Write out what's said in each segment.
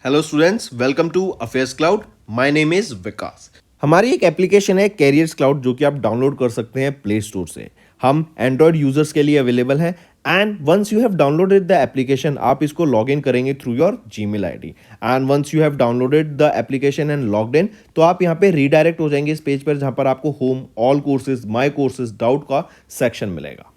Hello students, welcome to affairs cloud. My name is Vikas. हमारी एक application है carriers cloud जो कि आप डाउनलोड कर सकते हैं प्ले स्टोर से। हम एंड्रॉयड यूजर्स के लिए अवेलेबल है and once you have downloaded the application आप इसको लॉग इन करेंगे through your Gmail ID and once you have downloaded the application and logged in तो आप यहाँ पे रीडायरेक्ट हो जाएंगे इस पेज पर जहाँ पर आपको home, all courses, my courses, doubt का सेक्शन मिलेगा।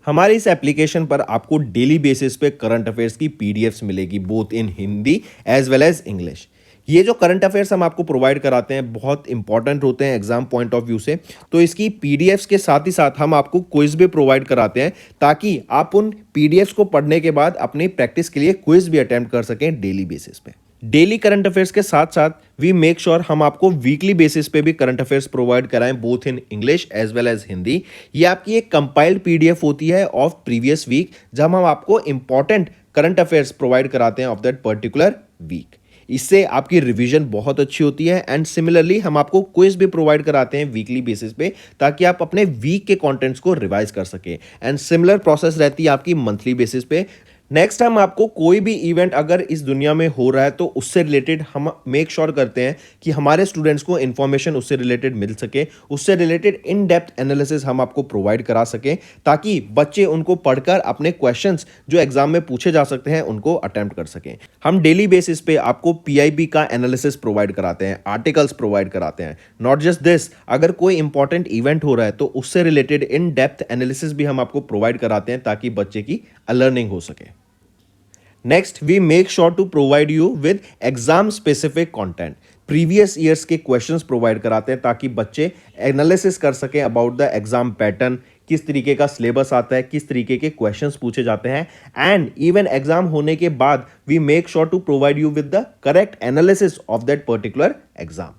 हमारे इस एप्लीकेशन पर आपको डेली बेसिस पे करंट अफेयर्स की पीडीएफ्स मिलेगी both in Hindi as well as English. ये जो करंट अफेयर्स हम आपको प्रोवाइड कराते हैं बहुत इंपॉर्टेंट होते हैं एग्जाम पॉइंट ऑफ व्यू से, तो इसकी पीडीएफ्स के साथ ही साथ हम आपको क्विज भी प्रोवाइड कराते हैं ताकि आप उन पीडीएफ्स को पढ़ने के बाद अपनी प्रैक्टिस के लिए क्विज भी अटेम्प्ट कर सकें डेली बेसिस पे। डेली करंट अफेयर्स के साथ साथ वी मेक श्योर हम आपको वीकली बेसिस पे भी करंट अफेयर्स प्रोवाइड कराएं both in English as well as Hindi. ये आपकी एक कंपाइल्ड पीडीएफ होती है ऑफ प्रीवियस वीक जहां हम आपको इंपॉर्टेंट करंट अफेयर्स प्रोवाइड कराते हैं ऑफ दैट पर्टिकुलर वीक। इससे आपकी रिवीजन बहुत अच्छी होती है एंड सिमिलरली हम आपको क्विज भी प्रोवाइड कराते हैं वीकली बेसिस पे ताकि आप अपने वीक के कंटेंट्स को रिवाइज कर सके एंड सिमिलर प्रोसेस रहती है आपकी मंथली बेसिस पे। नेक्स्ट टाइम आपको कोई भी इवेंट अगर इस दुनिया में हो रहा है तो उससे रिलेटेड हम मेक श्योर करते हैं कि हमारे स्टूडेंट्स को इन्फॉर्मेशन उससे रिलेटेड मिल सके, उससे रिलेटेड इन डेप्थ एनालिसिस हम आपको प्रोवाइड करा सकें ताकि बच्चे उनको पढ़कर अपने क्वेश्चंस जो एग्जाम में पूछे जा सकते हैं उनको अटेम्प्ट कर सकें। हम डेली बेसिस पे आपको पीआईबी का एनालिसिस प्रोवाइड कराते हैं, आर्टिकल्स प्रोवाइड कराते हैं। नॉट जस्ट दिस, अगर कोई इंपॉर्टेंट इवेंट हो रहा है तो उससे रिलेटेड इन डेप्थ एनालिसिस भी हम आपको प्रोवाइड कराते हैं ताकि बच्चे की लर्निंग हो सके। Next we make sure to provide you with exam specific content. Previous years के क्वेश्चंस प्रोवाइड कराते हैं ताकि बच्चे एनालिसिस कर सकें अबाउट द एग्जाम पैटर्न, किस तरीके का सिलेबस आता है, किस तरीके के क्वेश्चंस पूछे जाते हैं एंड इवन एग्जाम होने के बाद we make sure to provide you with the correct analysis of that particular exam.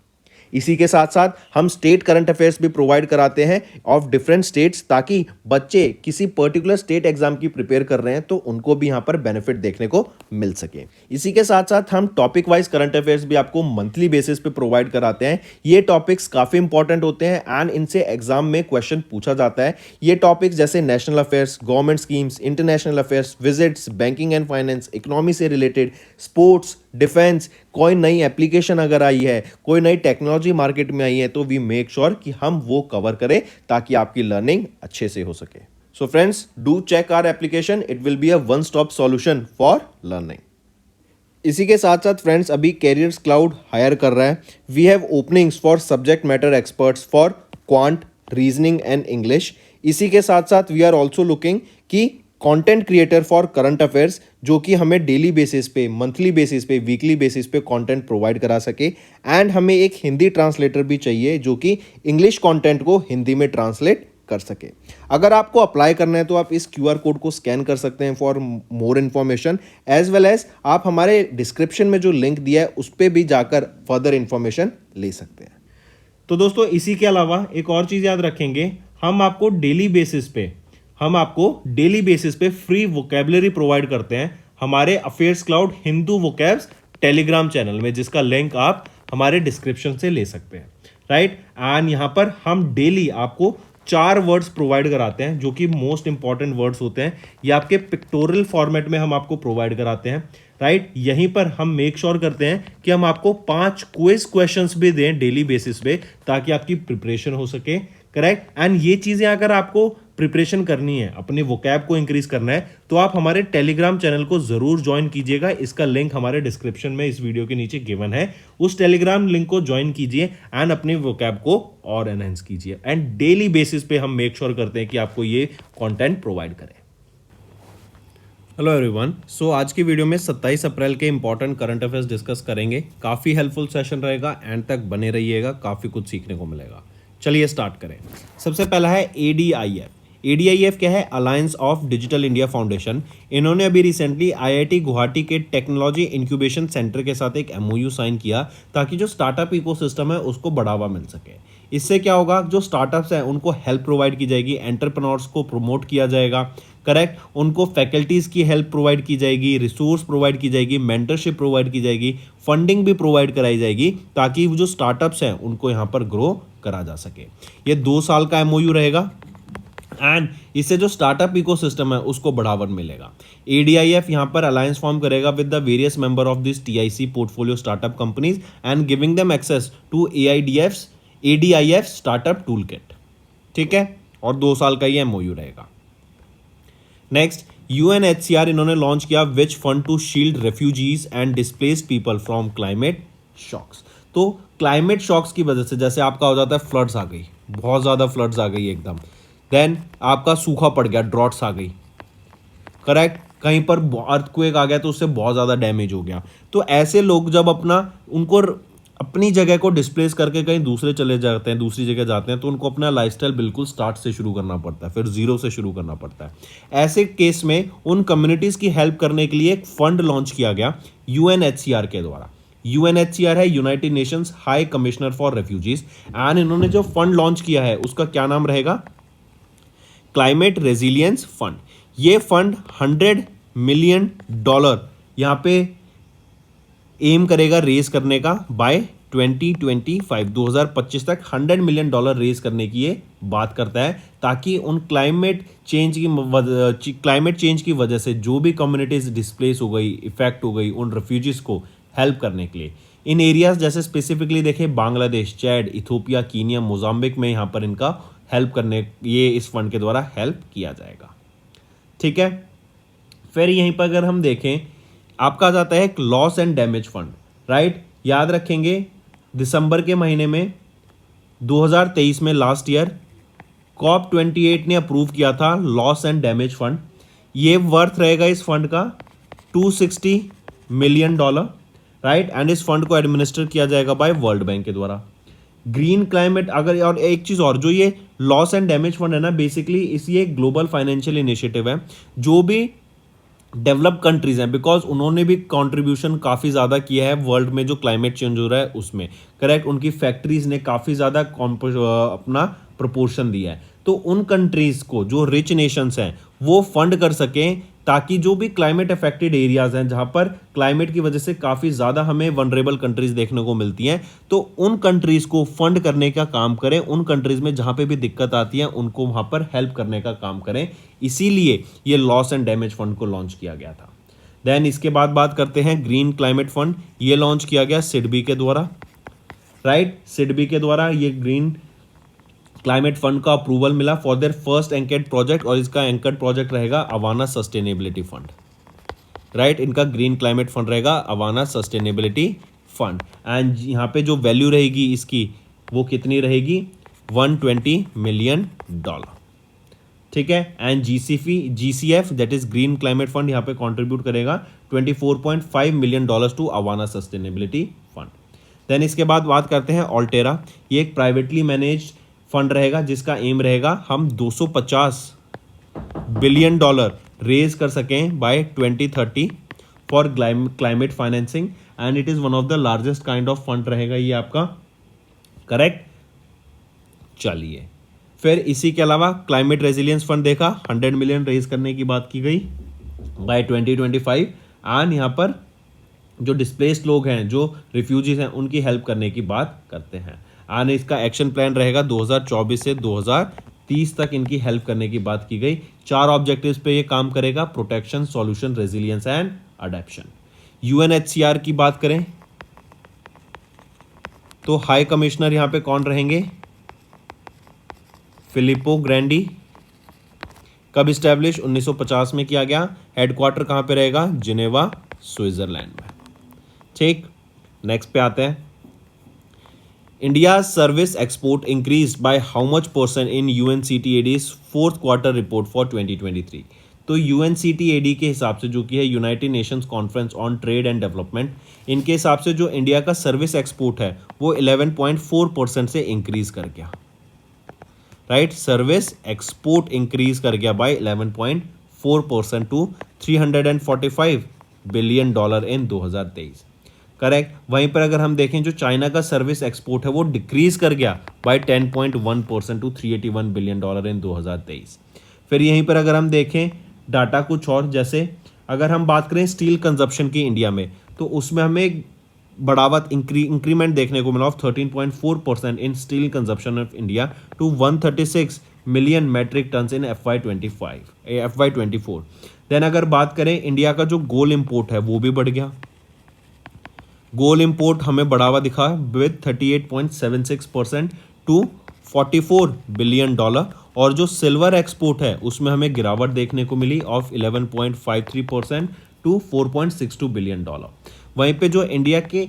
इसी के साथ साथ हम स्टेट करंट अफेयर्स भी प्रोवाइड कराते हैं ऑफ डिफरेंट स्टेट्स ताकि बच्चे किसी पर्टिकुलर स्टेट एग्जाम की प्रिपेयर कर रहे हैं तो उनको भी यहां पर बेनिफिट देखने को मिल सके। इसी के साथ साथ हम टॉपिक वाइज करंट अफेयर्स भी आपको मंथली बेसिस पे प्रोवाइड कराते हैं। ये टॉपिक्स काफी इंपॉर्टेंट होते हैं एंड इनसे एग्जाम में क्वेश्चन पूछा जाता है। ये टॉपिक्स जैसे national affairs, government schemes, international affairs, visits, banking and finance, economy से रिलेटेड, स्पोर्ट्स, डिफेंस, कोई नई एप्लीकेशन अगर आई है, कोई नई टेक्नोलॉजी मार्केट में आई है तो वी मेक श्योर कि हम वो कवर करें ताकि आपकी लर्निंग अच्छे से हो सके। So friends, do check our application, it will be a one stop solution for learning. इसी के साथ साथ फ्रेंड्स अभी कैरियर्स क्लाउड हायर कर रहा है। We have openings for subject matter experts for quant, reasoning and English. इसी के साथ साथ वी आर ऑल्सो लुकिंग कि content creator for current affairs जो कि हमें डेली बेसिस पे, मंथली बेसिस पे, वीकली बेसिस पे कंटेंट प्रोवाइड करा सके एंड हमें एक हिंदी ट्रांसलेटर भी चाहिए जो कि इंग्लिश कंटेंट को हिंदी में ट्रांसलेट कर सके। अगर आपको अप्लाई करना है तो आप इस क्यूआर कोड को स्कैन कर सकते हैं for more information as well as आप हमारे डिस्क्रिप्शन में जो लिंक दिया है उस पर भी जाकर फर्दर इन्फॉर्मेशन ले सकते हैं। तो दोस्तों इसी के अलावा एक और चीज़ याद रखेंगे, हम आपको डेली बेसिस पे फ्री वोकैबुलरी प्रोवाइड करते हैं हमारे affairs cloud Hindu vocabs Telegram channel में, जिसका लिंक आप हमारे डिस्क्रिप्शन से ले सकते हैं, राइट। एंड यहां पर हम डेली आपको 4 वर्ड्स प्रोवाइड कराते हैं जो कि मोस्ट इंपॉर्टेंट वर्ड्स होते हैं। ये आपके पिक्टोरियल फॉर्मेट में हम आपको प्रोवाइड कराते हैं, राइट। यहीं पर हम मेक श्योर करते हैं कि हम आपको 5 क्विज क्वेश्चंस भी दें डेली बेसिस पे ताकि आपकी प्रिपरेशन हो सके, करेक्ट। एंड ये चीजें अगर आपको प्रिपरेशन करनी है, अपने वोकैब को इंक्रीज करना है तो आप हमारे टेलीग्राम चैनल को जरूर ज्वाइन कीजिएगा। इसका लिंक हमारे डिस्क्रिप्शन में इस वीडियो के नीचे गिवन है। उस टेलीग्राम लिंक को ज्वाइन कीजिए एंड अपने वोकैब को और एनहांस कीजिए एंड डेली बेसिस पे हम मेक श्योर करते हैं कि आपको ये कंटेंट प्रोवाइड करें। हेलो एवरीवन, सो आज की वीडियो में 27 अप्रैल के इंपॉर्टेंट करंट अफेयर्स डिस्कस करेंगे। काफ़ी हेल्पफुल सेशन रहेगा, एंड तक बने रहिएगा, काफ़ी कुछ सीखने को मिलेगा। चलिए स्टार्ट करें। सबसे पहला है ADIF। ADIF क्या है? Alliance of digital India foundation. इन्होंने अभी रिसेंटली IIT गुवाहाटी के टेक्नोलॉजी इंक्यूबेशन सेंटर के साथ एक MOU साइन किया ताकि जो स्टार्टअप इकोसिस्टम है उसको बढ़ावा मिल सके। इससे क्या होगा, जो स्टार्टअप्स हैं उनको हेल्प प्रोवाइड की जाएगी, एंटरप्रेन्योर्स को प्रमोट किया जाएगा, करेक्ट। उनको फैकल्टीज़ की हेल्प प्रोवाइड की जाएगी, रिसोर्स प्रोवाइड की जाएगी, मेंटरशिप प्रोवाइड की जाएगी, फंडिंग भी प्रोवाइड कराई जाएगी ताकि जो स्टार्टअप्स हैं उनको यहाँ पर ग्रो करा जा सके। ये 2 साल का MOU रहेगा एंड इससे जो स्टार्टअप इकोसिस्टम है उसको बढ़ावा मिलेगा। ADIF यहाँ पर अलायंस फॉर्म करेगा with the various member of this TIC portfolio startup companies and giving them access to ADIF startup tool kit. ठीक है, और 2 साल का ये MOU रहेगा। नेक्स्ट, UNHCR इन्होंने लॉन्च किया which fund to shield refugees and displaced people from climate shocks. तो क्लाइमेट शॉक्स की वजह से जैसे आपका हो जाता है फ्लड्स आ गई, बहुत ज़्यादा फ्लड्स आ गई एकदम, देन आपका सूखा पड़ गया, ड्रॉट्स आ गई, करेक्ट, कहीं पर अर्थक्वेक आ गया तो उससे बहुत ज़्यादा डैमेज हो गया। तो ऐसे लोग जब उनको अपनी जगह को डिस्प्लेस करके कहीं दूसरे चले जाते हैं, दूसरी जगह जाते हैं, तो उनको अपना लाइफस्टाइल बिल्कुल स्टार्ट से शुरू करना पड़ता है, फिर जीरो से शुरू करना पड़ता है। ऐसे केस में उन कम्युनिटीज़ की हेल्प करने के लिए एक फंड लॉन्च किया गया UNHCR के द्वारा। UNHCR है United Nations high commissioner for refugees, and इन्होंने जो फंड लॉन्च किया है उसका क्या नाम रहेगा, क्लाइमेट रेजिलियंस फंड। ये फंड $100 मिलियन यहाँ पे एम करेगा रेज करने का बाय 2025 तक। $100 मिलियन रेज करने की ये बात करता है, ताकि उन क्लाइमेट चेंज की वजह से जो भी कम्युनिटीज डिस्प्लेस हो गई, इफेक्ट हो गई, उन रेफ्यूजीज को हेल्प करने के लिए इन एरियाज जैसे स्पेसिफिकली देखें Bangladesh, Chad, Ethiopia, Kenya, Mozambique में यहाँ पर इनका हेल्प करने, ये इस फंड के द्वारा हेल्प किया जाएगा। ठीक है, फिर यहीं पर अगर हम देखें आपका आ जाता है एक loss and damage fund, right. याद रखेंगे दिसंबर के महीने में 2023 में लास्ट ईयर COP28 ने अप्रूव किया था लॉस एंड डैमेज फंड। ये वर्थ रहेगा इस फंड का $260 मिलियन, राइट, एंड इस फंड को एडमिनिस्टर किया जाएगा बाय वर्ल्ड बैंक के द्वारा। ग्रीन क्लाइमेट, अगर और एक चीज़ और, जो ये लॉस एंड डैमेज फंड है ना, बेसिकली ये एक ग्लोबल फाइनेंशियल इनिशिएटिव है। जो भी डेवलप्ड कंट्रीज हैं, बिकॉज उन्होंने भी कंट्रीब्यूशन काफ़ी ज़्यादा किया है वर्ल्ड में जो क्लाइमेट चेंज हो रहा है उसमें, करेक्ट, उनकी फैक्ट्रीज ने काफ़ी ज़्यादा अपना प्रोपोर्शन दिया है। तो उन कंट्रीज़ को, जो रिच नेशंस हैं, वो फंड कर सकें, ताकि जो भी क्लाइमेट अफेक्टेड एरियाज हैं जहाँ पर क्लाइमेट की वजह से काफ़ी ज़्यादा हमें वनरेबल कंट्रीज देखने को मिलती हैं, तो उन कंट्रीज़ को फंड करने का काम करें। उन कंट्रीज़ में जहाँ पे भी दिक्कत आती है उनको वहाँ पर हेल्प करने का काम करें। इसीलिए ये लॉस एंड डैमेज फंड को लॉन्च किया गया था। देन इसके बाद बात करते हैं ग्रीन क्लाइमेट फंड। ये लॉन्च किया गया सिडबी के द्वारा, राइट। सिडबी के द्वारा ये ग्रीन क्लाइमेट फंड का अप्रूवल मिला for their first anchored project, और इसका एंकर्ड प्रोजेक्ट रहेगा अवाना सस्टेनेबिलिटी फंड, राइट। इनका ग्रीन क्लाइमेट फंड रहेगा अवाना सस्टेनेबिलिटी फंड, एंड यहाँ पे जो वैल्यू रहेगी इसकी वो कितनी रहेगी, $120 मिलियन, ठीक है। And GCF that is green climate fund यहाँ पे कंट्रीब्यूट करेगा $24.5 million to Avaana sustainability fund. Then इसके बाद बात करते हैं ऑल्टेरा। ये एक प्राइवेटली मैनेज्ड फंड रहेगा जिसका एम रहेगा हम $250 बिलियन रेज कर सकें by 2030 for climate financing, and it is one of the largest kind of fund रहेगा ये आपका, करेक्ट। चलिए, फिर इसी के अलावा क्लाइमेट रेजिलियंस फंड देखा, 100 मिलियन रेज करने की बात की गई बाय 2025, एंड यहाँ पर जो डिस्प्लेस्ड लोग हैं, जो रिफ्यूजीज हैं, उनकी हेल्प करने की बात करते हैं। एंड इसका एक्शन प्लान रहेगा 2024 से 2030 तक इनकी हेल्प करने की बात की गई। 4 ऑब्जेक्टिव्स पे ये काम करेगा, protection, solution, resilience and adaptation. UNHCR की बात करें तो हाई कमिश्नर यहाँ पे कौन रहेंगे, फिलिपो ग्रैंडी। कब इस्टेब्लिश, 1950 में किया गया। हेडक्वार्टर कहाँ पे रहेगा, जिनेवा, स्विट्जरलैंड में, ठीक। नेक्स्ट पे आते हैं, India service export increased by how much % in UNCTAD's 4th quarter report for 2023। तो UNCTAD के हिसाब से, जो कि है United Nations conference on trade and development, इनके हिसाब से जो इंडिया का सर्विस एक्सपोर्ट है वो 11.4% से इंक्रीज कर गया, राइट। सर्विस एक्सपोर्ट इंक्रीज कर गया by 11.4% to $345 billion in 2023, correct. वहीं पर अगर हम देखें जो चाइना का सर्विस एक्सपोर्ट है वो डिक्रीज कर गया बाय 10.1% टू $381 बिलियन इन 2023। फिर यहीं पर अगर हम देखें डाटा कुछ और, जैसे अगर हम बात करें स्टील कंजप्शन की इंडिया में, तो उसमें हमें एक बढ़ावा इंक्रीमेंट देखने को मिला of 13.4% in steel consumption of India to 136 million metric tons in FY24। Then अगर बात करें इंडिया का जो गोल इंपोर्ट है वो भी बढ़ गया, गोल इंपोर्ट हमें बढ़ावा दिखा विद 38.76% टू $44 बिलियन। और जो सिल्वर एक्सपोर्ट है उसमें हमें गिरावट देखने को मिली ऑफ 11.53% टू $4.62 बिलियन। वहीं पे जो इंडिया के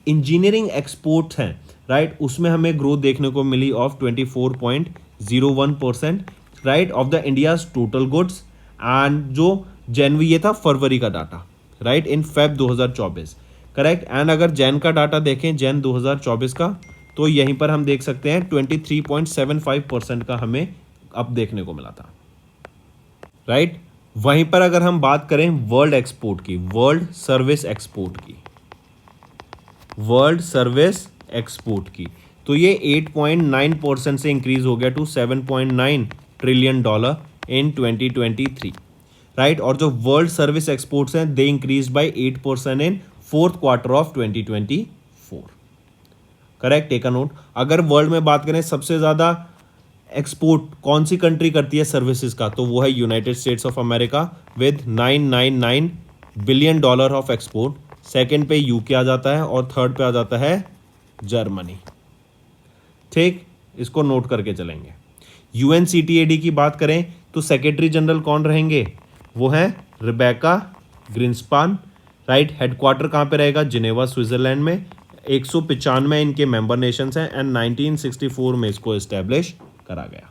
इंजीनियरिंग एक्सपोर्ट्स हैं राइट, उसमें हमें ग्रोथ देखने को मिली of 24.01% right of the India's total goods. And जो जनवरी, ये था फरवरी का data right, in Feb 2024 correct. And अगर जैन का डाटा देखें, जैन 2024 का, तो यहीं पर हम देख सकते हैं 23.75% का हमें अब देखने को मिला था राइट। वहीं पर अगर हम बात करें वर्ल्ड एक्सपोर्ट की, वर्ल्ड सर्विस एक्सपोर्ट की, वर्ल्ड सर्विस एक्सपोर्ट की, तो ये 8.9% से इंक्रीज हो गया टू $7.9 ट्रिलियन इन 2023 राइट। और जो वर्ल्ड सर्विस एक्सपोर्ट्स हैं they increase by 8% in fourth quarter of 2024 correct, take a note. अगर वर्ल्ड में बात करें सबसे ज्यादा एक्सपोर्ट कौन सी कंट्री करती है सर्विसेज का, तो वो है United states of America with $999 billion of export. Second पे यूके आ जाता है और थर्ड पे आ जाता है जर्मनी। ठीक, इसको नोट करके चलेंगे। यूएनसीटीएडी की बात करें तो सेक्रेटरी जनरल कौन रहेंगे, वो है रिबेका ग्रिंसपान राइट। हेडक्वार्टर कहाँ पे रहेगा, जिनेवा स्विट्जरलैंड में। 195 इनके मेंबर नेशंस हैं एंड 1964 में इसको एस्टेब्लिश करा गया।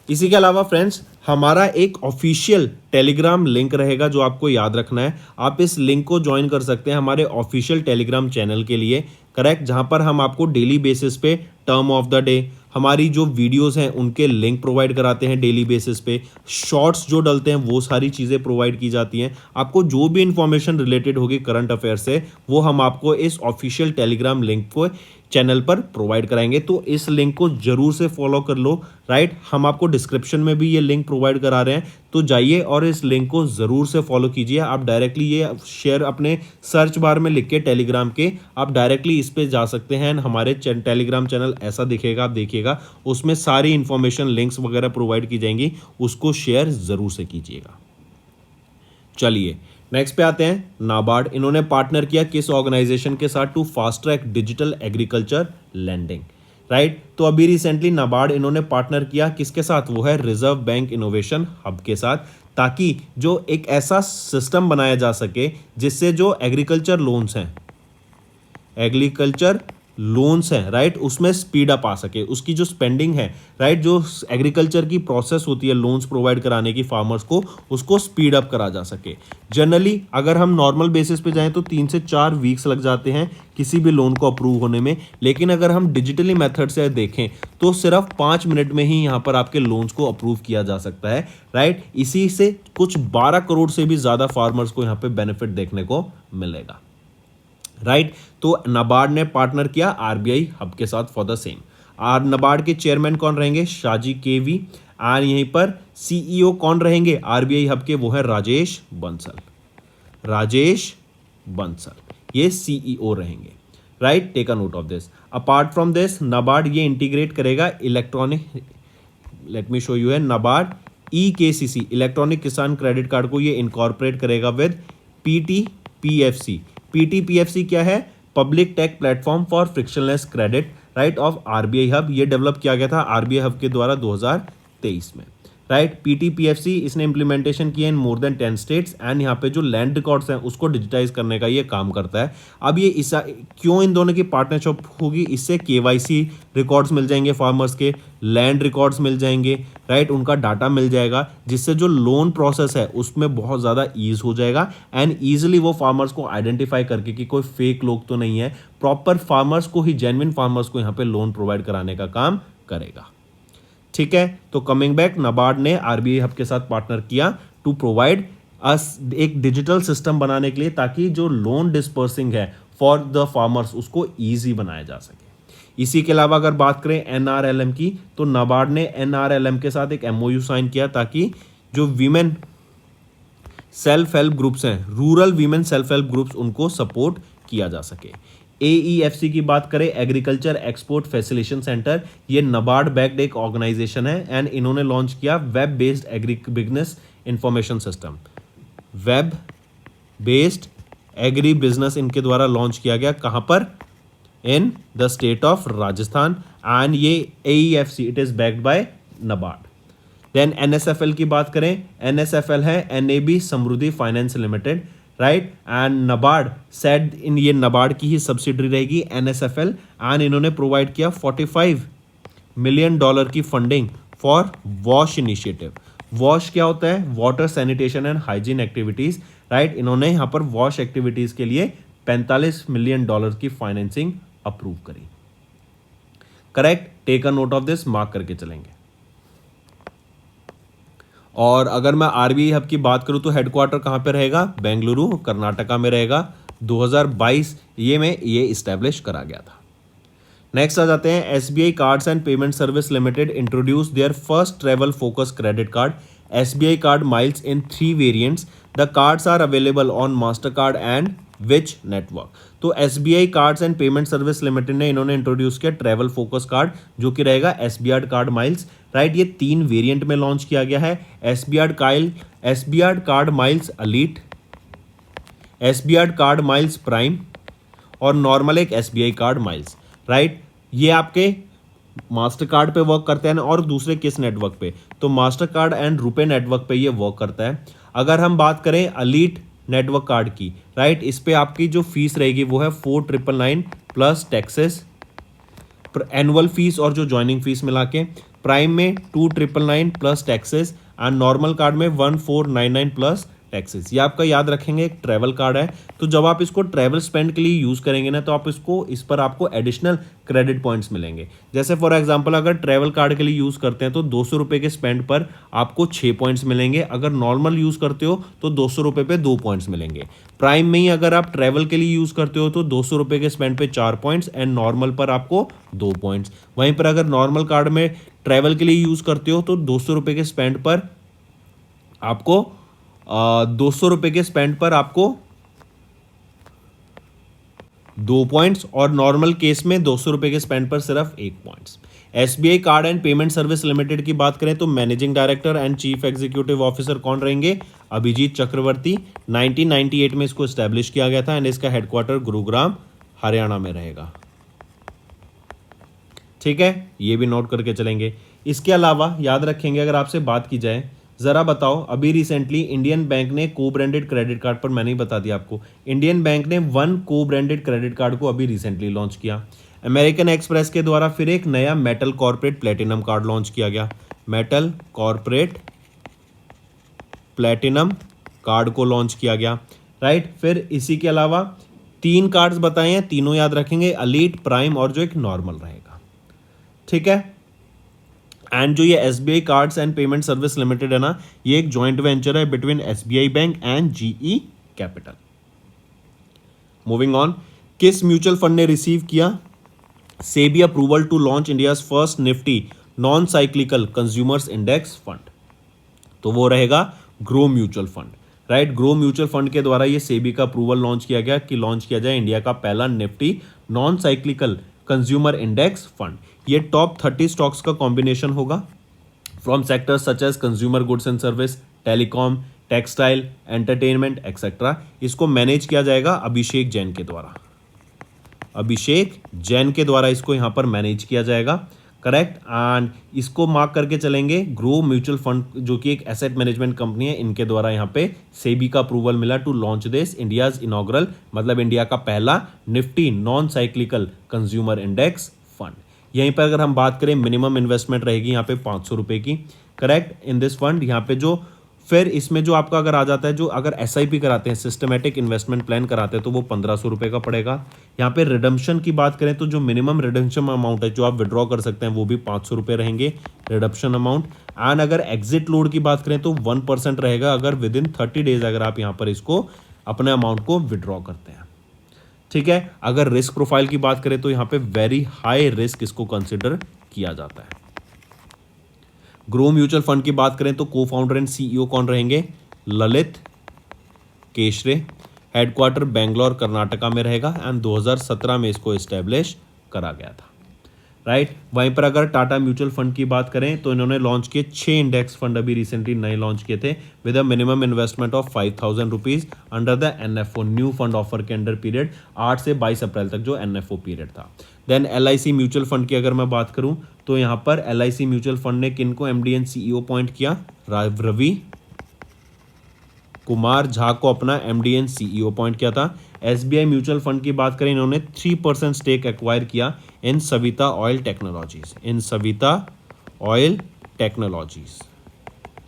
इसी के अलावा फ्रेंड्स हमारा एक ऑफिशियल टेलीग्राम लिंक रहेगा जो आपको याद रखना है। आप इस लिंक को ज्वाइन कर सकते हैं हमारे ऑफिशियल टेलीग्राम चैनल के लिए करेक्ट, जहां पर हम आपको डेली बेसिस पे टर्म ऑफ द डे, हमारी जो वीडियोस हैं उनके लिंक प्रोवाइड कराते हैं डेली बेसिस पे, शॉर्ट्स जो डलते हैं वो सारी चीज़ें प्रोवाइड की जाती हैं। आपको जो भी इंफॉर्मेशन रिलेटेड होगी करंट अफेयर से वो हम आपको इस ऑफिशियल टेलीग्राम लिंक को चैनल पर प्रोवाइड कराएंगे, तो इस लिंक को जरूर से फॉलो कर लो राइट। हम आपको डिस्क्रिप्शन में भी ये लिंक प्रोवाइड करा रहे हैं, तो जाइए और इस लिंक को जरूर से फॉलो कीजिए। आप डायरेक्टली ये शेयर अपने सर्च बार में लिख के टेलीग्राम के आप डायरेक्टली इस पे जा सकते हैं। हमारे टेलीग्राम चैनल ऐसा दिखेगा, आप देखिएगा उसमें सारी इंफॉर्मेशन लिंक्स वगैरह प्रोवाइड की जाएंगी, उसको शेयर जरूर से कीजिएगा। चलिए नेक्स्ट पे आते हैं। नाबार्ड, इन्होंने पार्टनर किया किस ऑर्गेनाइजेशन के साथ, to fast track digital agriculture lending right. तो अभी रिसेंटली नाबार्ड इन्होंने पार्टनर किया किसके साथ, वो है रिजर्व बैंक इनोवेशन हब के साथ, ताकि जो एक ऐसा सिस्टम बनाया जा सके जिससे जो एग्रीकल्चर लोन्स हैं, एग्रीकल्चर लोन्स हैं राइट, उसमें स्पीड अप आ सके, उसकी जो स्पेंडिंग है राइट, जो एग्रीकल्चर की प्रोसेस होती है लोन्स प्रोवाइड कराने की फार्मर्स को, उसको स्पीड अप करा जा सके। जनरली अगर हम नॉर्मल बेसिस पे जाएं तो 3 से 4 वीक्स लग जाते हैं किसी भी लोन को अप्रूव होने में, लेकिन अगर हम डिजिटली मेथड से देखें तो सिर्फ 5 मिनट में ही यहाँ पर आपके लोन्स को अप्रूव किया जा सकता है राइट। इसी से कुछ 12 करोड़ से भी ज़्यादा फार्मर्स को यहाँ पे बेनिफिट देखने को मिलेगा राइट। तो नाबार्ड ने पार्टनर किया आरबीआई हब के साथ फॉर द सेम। नाबार्ड के चेयरमैन कौन रहेंगे, शाजी केवी। और यहीं पर सीईओ कौन रहेंगे आरबीआई हब के, वो है राजेश बंसल, राजेश बंसल ये सीईओ रहेंगे right, take a note of this. Apart from this NABARD ये इंटीग्रेट करेगा electronic, let me show you है, NABARD EKCC electronic Kisan credit card को ये इनकॉर्पोरेट करेगा विद PTPFC। PTPFC क्या है, public tech platform for frictionless credit right of RBI hub. ये develop किया गया था आरबीआई हब के द्वारा 2023 में राइट। PTPFC इसने इंप्लीमेंटेशन किया इन मोर देन 10 स्टेट्स एंड यहाँ पे जो लैंड रिकॉर्ड्स हैं उसको डिजिटाइज करने का ये काम करता है। अब ये क्यों इन दोनों की पार्टनरशिप होगी, इससे KYC रिकॉर्ड्स मिल जाएंगे फार्मर्स के, लैंड रिकॉर्ड्स मिल जाएंगे राइट, उनका डाटा मिल जाएगा, जिससे जो लोन प्रोसेस है उसमें बहुत ज़्यादा ईज हो जाएगा एंड ईजिली वो फार्मर्स को आइडेंटिफाई करके कि कोई फेक लोग तो नहीं है, प्रॉपर फार्मर्स को ही, जेन्युइन फार्मर्स को यहाँ पे लोन प्रोवाइड कराने का काम करेगा। ठीक है, तो कमिंग बैक, नाबार्ड ने आरबीआई हब के साथ पार्टनर किया टू प्रोवाइड अस एक डिजिटल सिस्टम बनाने के लिए, ताकि जो लोन डिस्पर्सिंग है फॉर द फार्मर्स उसको इजी बनाया जा सके। इसी के अलावा अगर बात करें NRLM की, तो नाबार्ड ने NRLM के साथ एक MOU साइन किया ताकि जो वीमेन सेल्फ हेल्प ग्रुप्स हैं, rural women self help groups, उनको सपोर्ट किया जा सके। AEFC की बात करें, एग्रीकल्चर एक्सपोर्ट फैसिलिटेशन सेंटर, ये नबार्ड बैक्ड एक ऑर्गेनाइजेशन है एंड इन्होंने लॉन्च किया web based agribusiness information system. Web based agribusiness इनके द्वारा लॉन्च किया गया, कहां पर? In the state of Rajasthan, and ये AEFC it is backed by NABARD. Then NSFL की बात करें, NSFL है NAB Samriddhi finance limited, right, and NABARD said in, ये नबार्ड की ही सब्सिडरी रहेगी NSFL, एंड इन्होंने प्रोवाइड किया $45 मिलियन की funding for wash initiative. Wash क्या होता है? Water sanitation and hygiene activities, right. इन्होंने यहां पर वॉश एक्टिविटीज के लिए $45 मिलियन की फाइनेंसिंग अप्रूव करी। Correct, take a note of this, mark करके चलेंगे। और अगर मैं RBI हब की बात करूं तो हेडक्वार्टर कहां पे रहेगा? बेंगलुरु, कर्नाटका में रहेगा। 2022 में ये इस्टेब्लिश करा गया था। नेक्स्ट आ जाते हैं, SBI cards and payment service limited introduce their first travel focus credit card SBI card miles in 3 variants. The cards are available on Mastercard and which network? तो SBI cards and payment service limited ने इन्होंने introduce किया travel focus card, जो कि रहेगा SBI card miles, right. ये 3 variant में launch किया गया है, SBI card miles elite, SBI card miles prime और नॉर्मल एक SBI कार्ड माइल्स, राइट। ये आपके मास्टर कार्ड पे वर्क करते हैं और दूसरे किस नेटवर्क पे? तो master card and RuPay network पे ये वर्क करता है। अगर हम बात करें एलीट नेटवर्क कार्ड की, राइट, इस पे आपकी जो फीस रहेगी वो है 4,999 प्लस टैक्सेस, एनुअल फीस और जो ज्वाइनिंग फीस मिला के। प्राइम में 2,999 plus taxes and normal card में 1,499 प्लस टैक्सेस। ये आपका याद रखेंगे, एक ट्रैवल कार्ड है, तो जब आप इसको ट्रैवल स्पेंड के लिए यूज़ करेंगे ना, तो आप इसको इस पर आपको एडिशनल क्रेडिट पॉइंट्स मिलेंगे। जैसे फॉर एग्जांपल अगर ट्रैवल कार्ड के लिए यूज़ करते हैं तो 200 रुपये के स्पेंड पर आपको 6 पॉइंट्स मिलेंगे। अगर नॉर्मल यूज़ करते हो तो 200 रुपये पे 2 पॉइंट्स मिलेंगे। प्राइम में ही अगर आप ट्रैवल के लिए यूज़ करते हो तो 200 रुपये के स्पेंड पे 4 पॉइंट्स एंड नॉर्मल पर आपको 2 पॉइंट्स। वहीं पर अगर नॉर्मल कार्ड में ट्रैवल के लिए यूज़ करते हो तो 200 रुपये के स्पेंड पर आपको 200 रुपये के स्पेंड पर आपको 2 पॉइंट्स और नॉर्मल केस में 200 रुपये के स्पेंड पर सिर्फ 1 points. SBI card and payment service limited की बात करें तो managing director and chief executive officer कौन रहेंगे? अभिजीत चक्रवर्ती। 1998 में इसको एस्टैब्लिश किया गया था एंड इसका हेडक्वार्टर गुरुग्राम हरियाणा में रहेगा। ठीक है, ये भी नोट करके चलेंगे। इसके अलावा याद रखेंगे, अगर आपसे बात की जाए, जरा बताओ, अभी रिसेंटली इंडियन बैंक ने को ब्रांडेड क्रेडिट कार्ड पर मैंने ही बता दिया आपको, इंडियन बैंक ने 1 को ब्रांडेड क्रेडिट कार्ड को अभी रिसेंटली लॉन्च किया। अमेरिकन एक्सप्रेस के द्वारा फिर एक नया metal corporate platinum card launch किया गया। मेटल कॉर्पोरेट प्लेटिनम कार्ड को लॉन्च किया गया, राइट। फिर इसी के अलावा 3 कार्ड्स बताए हैं, तीनों याद रखेंगे, एलीट, प्राइम और जो एक नॉर्मल रहेगा। ठीक है, एंड जो ये SBI cards and payment service limited है ना, ये एक जॉइंट वेंचर है between SBI bank and GE capital. Moving on, किस म्यूचुअल फंड ने रिसीव किया SEBI approval to launch India's first Nifty non cyclical consumers index fund? तो वो रहेगा Groww mutual fund, right. Groww mutual fund के द्वारा ये सेबी का अप्रूवल लॉन्च किया गया कि लॉन्च किया जाए इंडिया का पहला Nifty non cyclical consumer index fund. ये टॉप 30 स्टॉक्स का कॉम्बिनेशन होगा from sectors such as consumer goods and service, telecom, textile, entertainment etcetera. इसको मैनेज किया जाएगा अभिषेक जैन के द्वारा। अभिषेक जैन के द्वारा इसको यहाँ पर मैनेज किया जाएगा, करेक्ट। एंड इसको मार्क करके चलेंगे, ग्रो म्यूचुअल फंड जो कि एक एसेट मैनेजमेंट कंपनी है, इनके द्वारा यहाँ पे सेबी का अप्रूवल मिला to launch this India's inaugural, मतलब इंडिया का पहला Nifty non cyclical consumer index fund. यहीं पर अगर हम बात करें, मिनिमम इन्वेस्टमेंट रहेगी यहाँ पे 500 रुपये की, करेक्ट, इन दिस फंड। यहाँ पे जो फिर इसमें जो आपका अगर आ जाता है, जो अगर SIP कराते हैं, सिस्टमेटिक इन्वेस्टमेंट प्लान कराते हैं, तो वो 1500 रुपये का पड़ेगा। यहाँ पे रिडम्पशन की बात करें तो जो मिनिमम रिडम्पशन अमाउंट है जो आप विड्रॉ कर सकते हैं वो भी 500 रुपये रहेंगे रिडम्पशन अमाउंट। एंड अगर एग्जिट लोड की बात करें तो 1% रहेगा अगर विद इन 30 डेज अगर आप यहाँ पर इसको अपने अमाउंट को विड्रॉ करते हैं। ठीक है, अगर रिस्क प्रोफाइल की बात करें तो यहाँ पे वेरी हाई रिस्क इसको कंसिडर किया जाता है। ग्रो म्यूचुअल फंड की बात करें तो को फाउंडर एंड CEO कौन रहेंगे? ललित केशरे। हेडक्वार्टर बेंगलोर कर्नाटका में रहेगा एंड 2017 में इसको इस्टेब्लिश करा गया था, राइट। वहीं पर अगर टाटा म्यूचुअल फंड की बात करें तो इन्होंने लॉन्च किए 6 इंडेक्स फंड अभी रिसेंटली नए लॉन्च किए थे with a minimum investment of 5,000 rupees under the NFO new fund offer के अंडर पीरियड 8 से 22 अप्रैल तक जो एनएफओ पीरियड था। देन एलआईसी म्यूचुअल फंड की अगर मैं बात करूं तो यहाँ पर एलआईसी म्यूचुअल फंड ने किनको एमडी एंड सीईओ अपॉइंट किया, रवि कुमार झा को अपना एमडी एंड सीईओ अपॉइंट किया था। एसबीआई म्यूचुअल फंड की बात करें, इन्होंने 3% स्टेक एक्वायर किया in Savita oil technologies,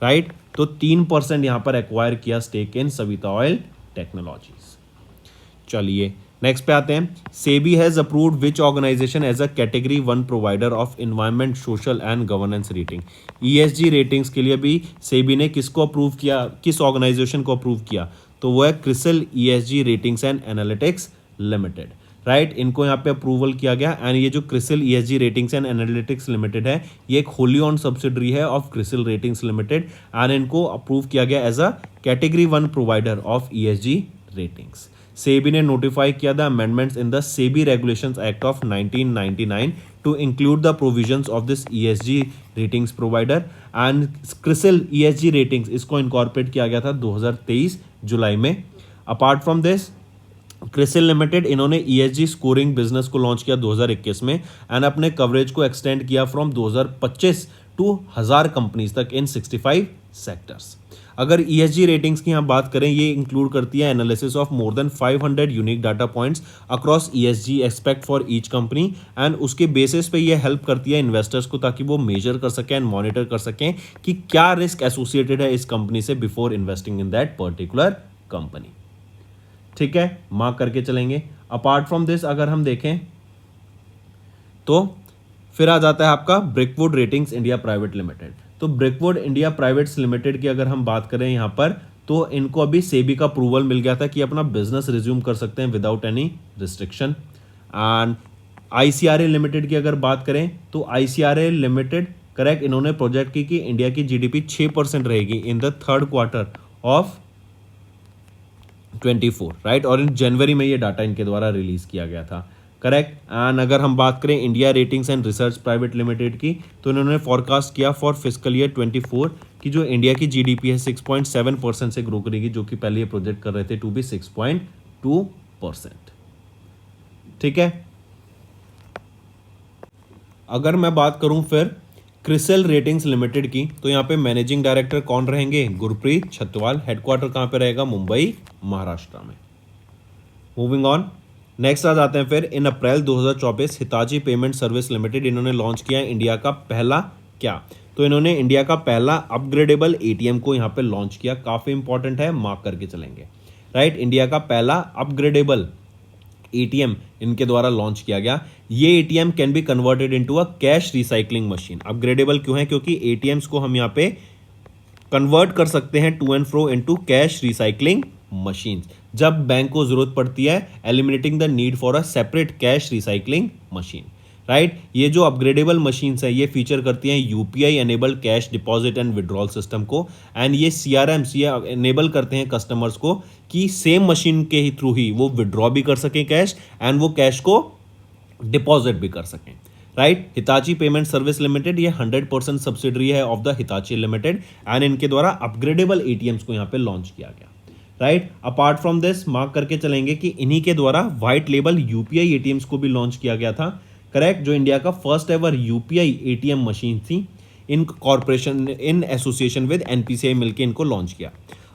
right. तो 3% यहां पर एक्वायर किया stake in Savita oil technologies. चलिए नेक्स्ट पे आते हैं। SEBI has approved which organisation as a category 1 provider of environment social and governance rating. ESG ratings के लिए भी सेबी ने किसको अप्रूव किया, किस ऑर्गेनाइजेशन को अप्रूव किया, तो वो है CRISIL ESG ratings and analytics limited, right. इनको यहाँ पे अप्रूवल किया गया एंड ये जो CRISIL ESG ratings and analytics limited है ये एक होली ऑन सब्सिडरी है of CRISIL ratings limited and इनको अप्रूव किया गया as a category 1 provider of ESG ratings. SEBI ने नोटिफाई किया the amendments in the SEBI regulations act of 1999 to include the provisions of this ESG ratings provider and CRISIL ESG ratings इसको incorporate किया गया था 2023 जुलाई में। Apart from this CRISIL limited इन्होंने ESG scoring business को launch किया 2021 में एंड अपने कवरेज को एक्सटेंड किया फ्रॉम 2025 टू 1000 कंपनीज तक इन 65 सेक्टर्स। अगर ईएसजी रेटिंग्स की यहाँ बात करें, ये इंक्लूड करती है analysis of more than 500 unique data points across ESG expect for each company and उसके बेसिस पे ये हेल्प करती है इन्वेस्टर्स को ताकि वो मेजर कर सकें एंड मॉनिटर कर सकें कि क्या रिस्क एसोसिएटेड है इस कंपनी से before investing in that particular company. ठीक है, मार्क करके चलेंगे। अपार्ट फ्रॉम दिस अगर हम देखें तो फिर आ जाता है आपका ब्रिकवुड रेटिंग्स इंडिया प्राइवेट लिमिटेड। तो ब्रिकवुड इंडिया प्राइवेट्स लिमिटेड की अगर हम बात करें यहाँ पर तो इनको अभी सेबी का अप्रूवल मिल गया था कि अपना बिजनेस रिज्यूम कर सकते हैं without any restriction. And ICRA limited की अगर बात करें तो आईसीआरए लिमिटेड करेक्ट इन्होंने प्रोजेक्ट की कि इंडिया की जीडीपी 6% रहेगी in the third quarter of 24, right. और इन जनवरी में ये डाटा इनके द्वारा रिलीज किया गया था, करेक्ट। एंड अगर हम बात करें India ratings and research private limited की तो इन्होंने फॉरकास्ट किया फॉर फिस्कल ईयर 24 कि जो इंडिया की जीडीपी है 6.7% से ग्रो करेगी, जो कि पहले ये प्रोजेक्ट कर रहे थे टू बी 6.2%। ठीक है, अगर मैं बात करूं फिर क्रिसिल रेटिंग्स लिमिटेड की तो यहाँ पे मैनेजिंग डायरेक्टर कौन रहेंगे, गुरप्रीत छतवाल। हेडक्वार्टर कहाँ पे रहेगा, मुंबई महाराष्ट्र में। मूविंग ऑन, नेक्स्ट आ जाते हैं फिर इन अप्रैल 2024 हिताची पेमेंट सर्विस लिमिटेड इन्होंने लॉन्च किया इंडिया का पहला क्या, तो इन्होंने इंडिया का पहला अपग्रेडेबल एटीएम को यहाँ पे लॉन्च किया। काफी इंपॉर्टेंट है, मार्क करके चलेंगे, राइट। इंडिया का पहला अपग्रेडेबल एटीएम इनके द्वारा लॉन्च किया गया। ये ATM can be converted into a cash recycling machine. Upgradable क्यों है, क्योंकि एटीएम्स को हम यहाँ पे कन्वर्ट कर सकते हैं to and fro into cash recycling machines जब बैंक को जरूरत पड़ती है, eliminating the need for a separate cash recycling machine, right. ये जो अपग्रेडेबल मशीन्स है ये फीचर करती हैं UPI enabled cash deposit and withdrawal system को एंड ये सीआरएम्स ये एनेबल करते हैं कस्टमर्स को कि सेम मशीन के ही थ्रू ही वो विड्रॉ भी कर सकें कैश एंड वो कैश को डिपॉजिट भी कर सकें, right. Hitachi payment service limited ये 100% सब्सिडरी है of the Hitachi limited and इनके द्वारा अपग्रेडेबल एटीएम्स को यहाँ पे लॉन्च किया गया, right. Apart from this mark करके चलेंगे कि इन्हीं के द्वारा व्हाइट लेबल यूपीआई एटीएम्स को भी लॉन्च किया गया था, करेक्ट। जो इंडिया का first ever UPI ATM machine थी, in corporation in association with NPCI मिलकर इनको लॉन्च किया।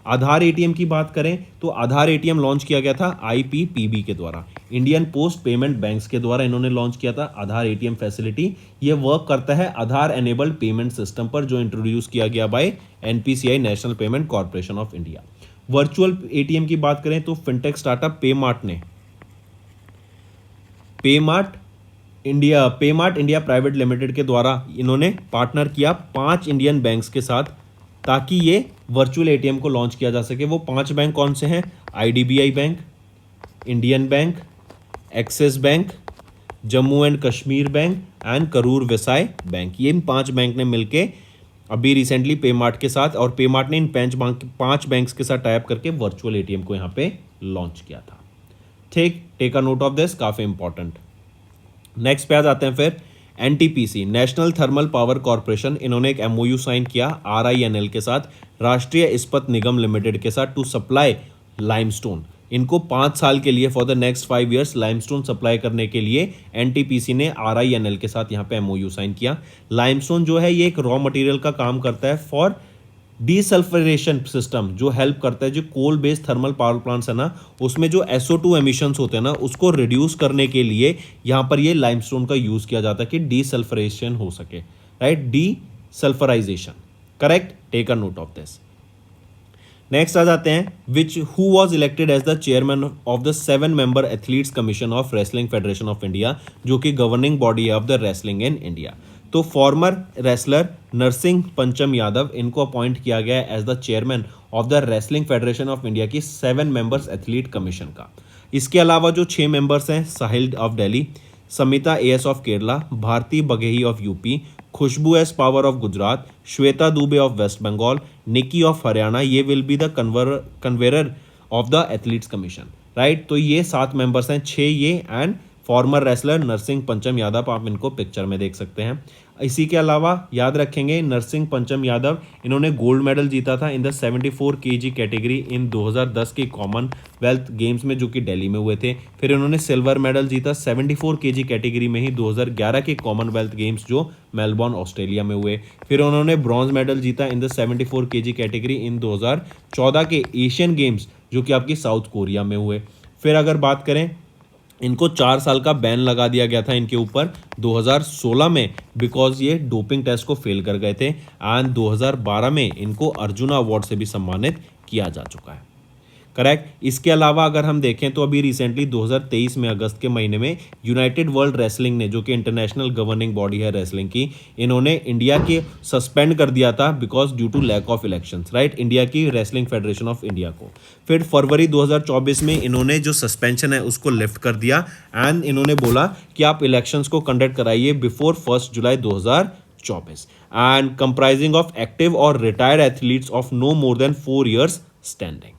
आधार एटीएम की बात करें तो आधार एटीएम लॉन्च किया गया था आईपीपीबी के द्वारा, इंडियन पोस्ट पेमेंट बैंक्स के द्वारा इन्होंने लॉन्च किया था आधार एटीएम फैसिलिटी। ये वर्क करता है आधार एनेबल्ड पेमेंट सिस्टम पर जो इंट्रोड्यूस किया गया by NPCI national payment corporation of India. Virtual ATM की बात करें तो fintech startup Paymart India private limited के द्वारा इन्होंने पार्टनर किया 5 इंडियन बैंक्स के साथ ताकि ये वर्चुअल एटीएम को लॉन्च किया जा सके। वो 5 बैंक कौन से हैं, IDBI bank, Indian bank, Axis bank, Jammu and Kashmir bank and Karur Vysya bank. ये इन 5 बैंक ने मिलके अभी रिसेंटली पेमार्ट के साथ और पेमार्ट ने इन 5 बैंक्स के साथ टाइप करके वर्चुअल एटीएम को यहाँ पे लॉन्च किया था। ठीक, take a note of this, काफ़ी इंपॉर्टेंट। नेक्स्ट पे आ जाते हैं फिर NTPC, national thermal power corporation, इन्होंने एक एमओयू साइन किया आरआईएनएल के साथ, राष्ट्रीय इस्पात निगम लिमिटेड के साथ, टू सप्लाई लाइमस्टोन। इनको 5 साल के लिए for the next 5 years limestone supply करने के लिए एनटीपीसी ने आरआईएनएल के साथ यहाँ पे एमओयू साइन किया। लाइमस्टोन जो है ये एक रॉ मटेरियल का काम करता है फॉर डीसल्फरेशन सिस्टम, जो हेल्प करता है जो coal based thermal power plants है ना, उसमें जो SO2 एमिशंस होते हैं ना, उसको रिड्यूस करने के लिए यहाँ पर ये लाइमस्टोन का यूज़ किया जाता है कि डीसल्फरेशन हो सके, right, desulfurization. Correct, take a note of this. Next आ जाते हैं which who was elected as the chairman of the 7 member athletes commission of wrestling federation of India, जो कि गवर्निंग बॉडी है of the wrestling in India. तो former wrestler Narsingh Pancham Yadav, इनको appoint किया गया as the chairman of the wrestling federation of India की 7 members athlete commission का। इसके अलावा जो 6 मेंबर्स हैं, Sahil of Delhi, Samita AS of Kerala, Bharti बघेही ऑफ यूपी, खुशबू S पावर of Gujarat, Shweta Dubey of west Bengal, Nikki of Haryana, ये will be the convener of the athletes commission, right. तो ये 7 मेंबर्स हैं, 6 ये and farmer wrestler Narsingh Pancham Yadav, आप इनको पिक्चर में देख सकते हैं। इसी के अलावा याद रखेंगे नरसिंह पंचम यादव, इन्होंने गोल्ड मेडल जीता था इन द 74 kg कैटेगरी इन 2010 के कॉमनवेल्थ गेम्स में, जो कि दिल्ली में हुए थे। फिर इन्होंने सिल्वर मेडल जीता 74 kg कैटेगरी में ही 2011 के कॉमनवेल्थ गेम्स, जो मेलबॉर्न ऑस्ट्रेलिया में हुए। फिर उन्होंने ब्रॉन्ज मेडल जीता इन द 74 kg कैटेगरी इन 2014 के एशियन गेम्स, जो कि आपकी साउथ कोरिया में हुए। फिर अगर बात करें, इनको 4 साल का बैन लगा दिया गया था इनके ऊपर 2016 में, बिकॉज ये डोपिंग टेस्ट को फेल कर गए थे। एंड 2012 में इनको अर्जुना अवार्ड से भी सम्मानित किया जा चुका है। करेक्ट। इसके अलावा अगर हम देखें तो अभी रिसेंटली 2023 में अगस्त के महीने में यूनाइटेड वर्ल्ड रेसलिंग ने, जो कि इंटरनेशनल गवर्निंग बॉडी है रेसलिंग की, इन्होंने इंडिया के सस्पेंड कर दिया था because due to lack of elections, right, India की रेसलिंग फेडरेशन ऑफ इंडिया को। फिर फरवरी 2024 में इन्होंने जो सस्पेंशन है उसको लिफ्ट कर दिया एंड इन्होंने बोला कि आप इलेक्शंस को कंडक्ट कराइए before 1 July 2024 and comprising of active और retired athletes of no more than 4 years standing.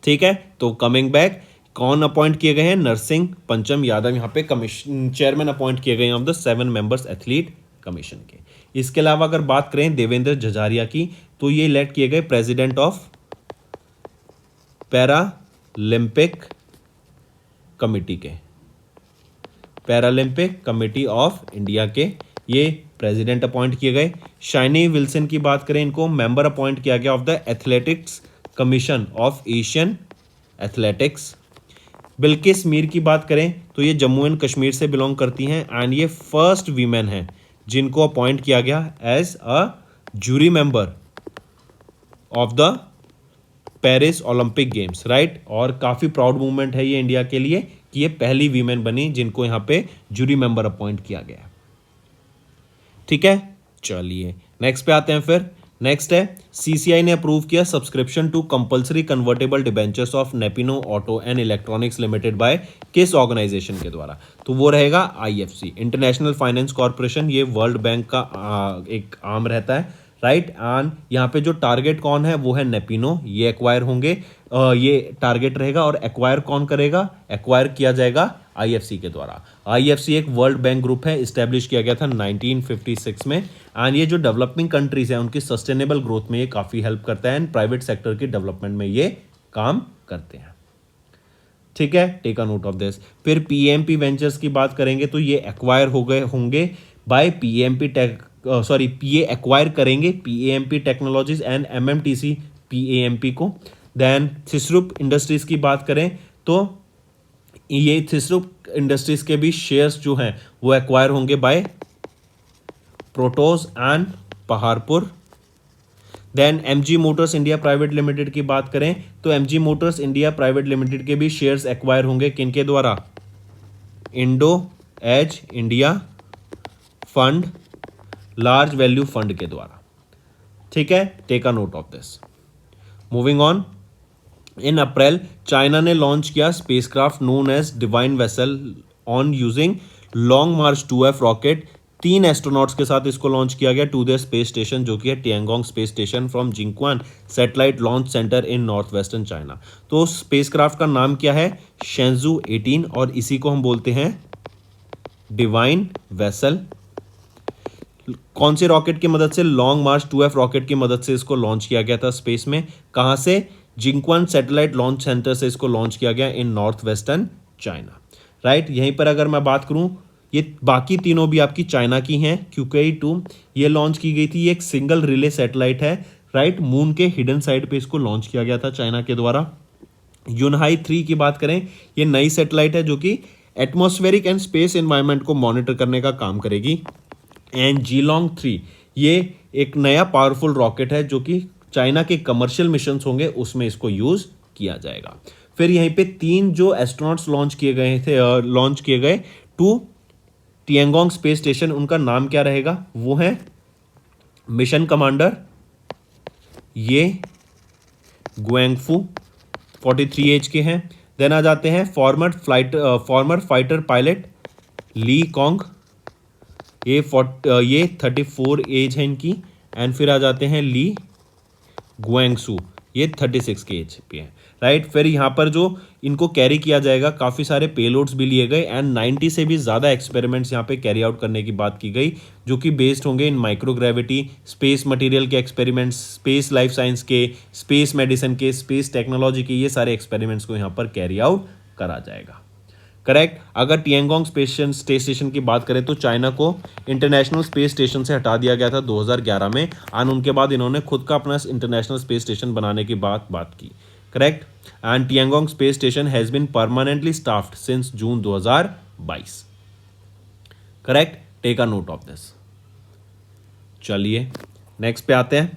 ठीक है, तो कमिंग बैक, कौन अपॉइंट किए गए हैं? नरसिंह पंचम यादव यहाँ पे कमीशन चेयरमैन अपॉइंट किए गए हैं of the 7 members athlete commission के। इसके अलावा अगर बात करें देवेंद्र झझारिया की, तो ये इलेक्ट किए गए प्रेसिडेंट ऑफ पैरालंपिक कमिटी के, पैरालंपिक कमिटी ऑफ इंडिया के ये प्रेसिडेंट अपॉइंट किए गए। शाइनी विल्सन की बात करें, इनको मेंबर अपॉइंट किया गया of the athletics commission of Asian athletics. Bilkis Mir की बात करें तो ये जम्मू एंड कश्मीर से बिलोंग करती हैं एंड ये फर्स्ट वीमेन हैं जिनको अपॉइंट किया गया as a jury member of the Paris Olympic games, right. और काफ़ी प्राउड मूवमेंट है ये इंडिया के लिए कि ये पहली वीमेन बनी जिनको यहाँ पे जूरी मेंबर अपॉइंट किया गया। ठीक है, चलिए नेक्स्ट पे आते हैं। फिर नेक्स्ट है CCI ने अप्रूव किया subscription to compulsory convertible debentures of Napino auto and electronics limited by किस ऑर्गेनाइजेशन के द्वारा? तो वो रहेगा IFC, इंटरनेशनल फाइनेंस कॉर्पोरेशन। ये वर्ल्ड बैंक का एक आर्म रहता है, राइट। एंड यहाँ पे जो टारगेट कौन है वो है नेपिनो, ये एक्वायर होंगे, ये टारगेट रहेगा। और एक्वायर कौन करेगा? एक्वायर किया जाएगा IFC के द्वारा। IFC एक वर्ल्ड बैंक ग्रुप है, इस्टेब्लिश किया गया था 1956 में एंड ये जो डेवलपिंग कंट्रीज हैं उनकी सस्टेनेबल ग्रोथ में ये काफ़ी हेल्प करता है एंड प्राइवेट सेक्टर की डेवलपमेंट में ये काम करते हैं। ठीक है, take a note of this. फिर PMP वेंचर्स की बात करेंगे तो ये एक्वायर हो गए होंगे बाय PA एक्वायर करेंगे PAMP technologies and MMTC PAMP को। देन थिसरुप इंडस्ट्रीज की बात करें तो ये थिसरुप इंडस्ट्रीज के भी शेयर्स जो हैं वो एक्वायर होंगे बाय प्रोटोज and Paharpur. Then MG motors India private limited की बात करें तो MG motors India private limited के भी शेयर्स एक्वायर होंगे किनके द्वारा? इंडो एज India fund, large value fund के द्वारा। ठीक है, take a note of this. Moving on, in April China ने लॉन्च किया spacecraft known as divine vessel on using long march 2F rocket 3 astronauts के साथ इसको लॉन्च किया गया टू द स्पेस स्टेशन, जो कि है Tiangong space station from Jiuquan satellite launch center in north western China. तो स्पेसक्राफ्ट का नाम क्या है? शेंजू 18, और इसी को हम बोलते हैं डिवाइन वेसल। कौन से रॉकेट की मदद से? लॉन्ग मार्च 2F रॉकेट की मदद से इसको लॉन्च किया गया था स्पेस में। कहां से? जिंक्वान सैटेलाइट लॉन्च सेंटर से इसको लॉन्च किया गया इन नॉर्थ वेस्टर्न चाइना, राइट। यहीं पर अगर मैं बात करूं, ये बाकी तीनों भी आपकी चाइना की हैं। QK2 ये लॉन्च की गई थी, ये एक सिंगल रिले सैटेलाइट है, राइट। मून के हिडन साइड पे इसको लॉन्च किया गया था चाइना के द्वारा। यूनहाई 3 की बात करें, ये नई सैटेलाइट है जो कि एटमॉस्फेरिक एंड स्पेस एनवायरनमेंट को मॉनिटर करने का काम करेगी। एंड जीलोंग 3 ये एक नया पावरफुल रॉकेट है जो कि चाइना के कमर्शियल मिशंस होंगे उसमें इसको यूज किया जाएगा। फिर यहीं पे 3 जो एस्ट्रोनॉट्स लॉन्च किए गए टू टियांगोंग स्पेस स्टेशन, उनका नाम क्या रहेगा? वो है मिशन कमांडर ये गुएंगफू, 43 एज के हैं। देन आ जाते हैं फॉर्मर फाइटर पायलट ली कॉन्ग, ये 34 एज है इनकी। एंड फिर आ जाते हैं ली गुएंगसू, ये 36 के एज पे हैं, राइट। फिर यहाँ पर जो इनको कैरी किया जाएगा, काफ़ी सारे पेलोड्स भी लिए गए एंड 90 से भी ज़्यादा एक्सपेरिमेंट्स यहाँ पे कैरी आउट करने की बात की गई, जो कि बेस्ड होंगे इन माइक्रोग्रेविटी, स्पेस मटेरियल के एक्सपेरिमेंट्स, स्पेस लाइफ साइंस के, स्पेस मेडिसिन के, स्पेस टेक्नोलॉजी के, ये सारे एक्सपेरिमेंट्स को यहाँ पर कैरी आउट करा जाएगा, करेक्ट। अगर टियांगोंग स्पेस स्टेशन की बात करें तो चाइना को इंटरनेशनल स्पेस स्टेशन से हटा दिया गया था 2011 में, और उनके बाद इन्होंने खुद का अपना इंटरनेशनल स्पेस स्टेशन बनाने की बात की, correct. And Tiangong space station has been permanently staffed since June 2022, correct. Take a note of this. चलिए नेक्स्ट पे आते हैं।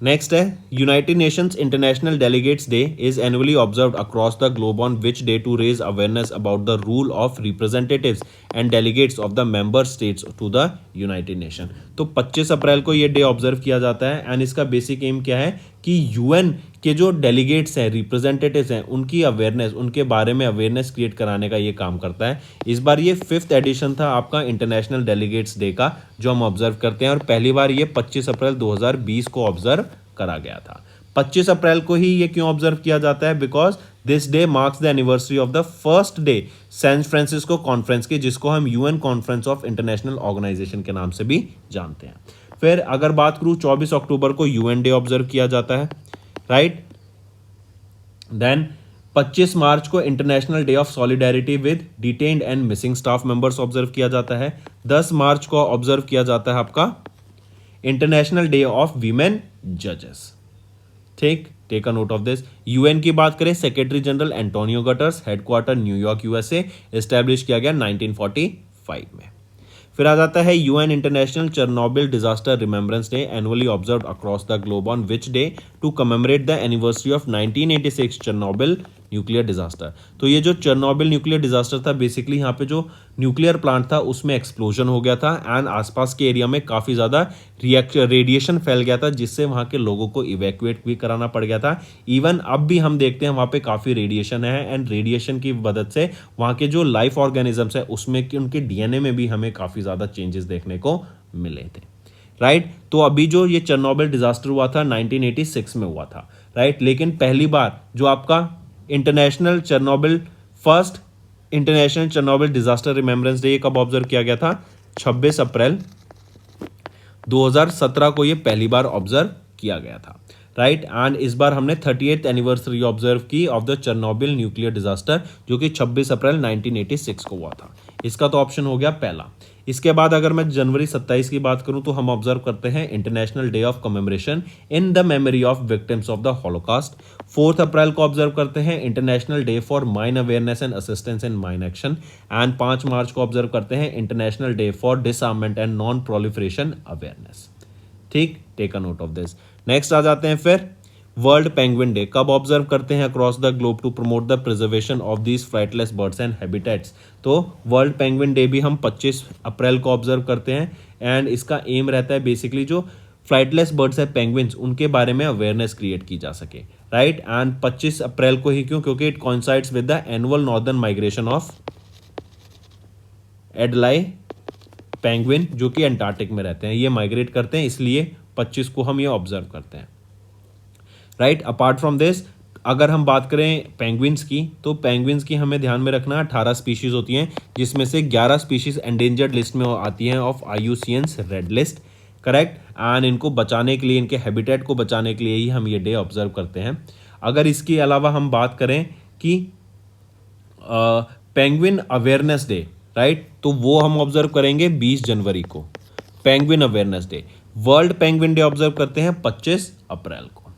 नेक्स्ट है United Nations international delegates day is annually observed across the globe on which day to raise awareness about the role of representatives and delegates of the member states to the United Nation. तो 25 अप्रैल को ये day observe किया जाता है and इसका basic M क्या है कि यूएन के जो डेलीगेट्स हैं, रिप्रेजेंटेटिव्स हैं, उनकी अवेयरनेस, उनके बारे में अवेयरनेस क्रिएट कराने का ये काम करता है। इस बार ये 5th एडिशन था आपका इंटरनेशनल डेलीगेट्स डे का, जो हम ऑब्जर्व करते हैं, और पहली बार ये 25 अप्रैल 2020 को ऑब्जर्व करा गया था। 25 अप्रैल को ही ये क्यों ऑब्जर्व किया जाता है? Because this day marks the anniversary of the first day San Francisco conference की, जिसको हम UN conference of international organisation के नाम से भी जानते हैं। फिर अगर बात करूं, 24 अक्टूबर को यूएन डे ऑब्जर्व किया जाता है, राइट। देन 25 मार्च को international day of solidarity with detained and missing staff members observe किया जाता है। 10 मार्च को ऑब्जर्व किया जाता है आपका इंटरनेशनल डे ऑफ वीमेन जजेस, ठीक। Take a note of this. UN की बात करें, secretary general Antonio Guterres, headquarter New York USA, establish किया गया 1945 में। फिर आ जाता है UN international Chernobyl disaster remembrance day, annually observed across the globe on which day to commemorate the anniversary of 1986 Chernobyl nuclear disaster. तो ये जो चेरनोबिल न्यूक्लियर डिजास्टर था, बेसिकली यहाँ पे जो न्यूक्लियर प्लांट था उसमें एक्सप्लोजन हो गया था एंड आसपास के एरिया में काफ़ी ज़्यादा रेडिएशन फैल गया था, जिससे वहाँ के लोगों को इवैक्यूएट भी कराना पड़ गया था। इवन अब भी हम देखते हैं वहाँ पे काफ़ी रेडिएशन है एंड रेडिएशन की मदद से वहाँ के जो लाइफ ऑर्गेनिजम्स है उसमें उनके डीएनए में भी हमें काफ़ी ज़्यादा चेंजेस देखने को मिले थे, राइट। तो अभी जो ये चेरनोबिल डिजास्टर हुआ था 1986 में हुआ था, राइट। लेकिन पहली बार जो आपका first international Chernobyl disaster remembrance day कब ऑब्जर्व किया गया था? 26 अप्रैल 2017 को ये पहली बार ऑब्जर्व किया गया था, राइट। एंड इस बार हमने 38th एनिवर्सरी ऑब्जर्व की of the Chernobyl nuclear disaster, जो कि 26 अप्रैल 1986 को हुआ था। इसका तो ऑप्शन हो गया पहला। इसके बाद अगर मैं जनवरी 27 की बात करूं तो हम ऑब्जर्व करते हैं international day of commemoration in the memory of victims of the holocaust. 4 April को ऑब्जर्व करते हैं international day for mine awareness and assistance in mine action, and 5 March को ऑब्जर्व करते हैं international day for disarmament and non proliferation awareness, ठीक। Take a note of this. Next आ जाते हैं फिर वर्ल्ड पेंगुइन डे कब ऑब्जर्व करते हैं across the globe to promote the preservation of these flightless birds and habitats. तो world penguin day भी हम 25 अप्रैल को ऑब्जर्व करते हैं एंड इसका एम रहता है बेसिकली जो फ्लाइटलेस बर्ड्स है पेंगुइन्स, उनके बारे में अवेयरनेस क्रिएट की जा सके, राइट। एंड 25 अप्रैल को ही क्यों? क्योंकि it coincides with the annual northern migration of Adelie penguin जो कि अंटार्कटिक में रहते हैं, ये माइग्रेट करते हैं, इसलिए 25 को हम ये ऑब्जर्व करते हैं, राइट। अपार्ट फ्रॉम दिस, अगर हम बात करें पेंगुइन्स की, तो पेंगुइन्स की हमें ध्यान में रखना 18 स्पीशीज होती हैं, जिसमें से 11 स्पीशीज एंडेंजर्ड लिस्ट में आती हैं of IUCN's red list, correct. And इनको बचाने के लिए, इनके हैबिटेट को बचाने के लिए ही हम ये डे ऑब्जर्व करते हैं। अगर इसके अलावा हम बात करें कि पेंगुइन अवेयरनेस डे, राइट, तो वो हम ऑब्जर्व करेंगे 20 जनवरी को, penguin awareness day. World penguin day observe करते हैं 25 अप्रैल को,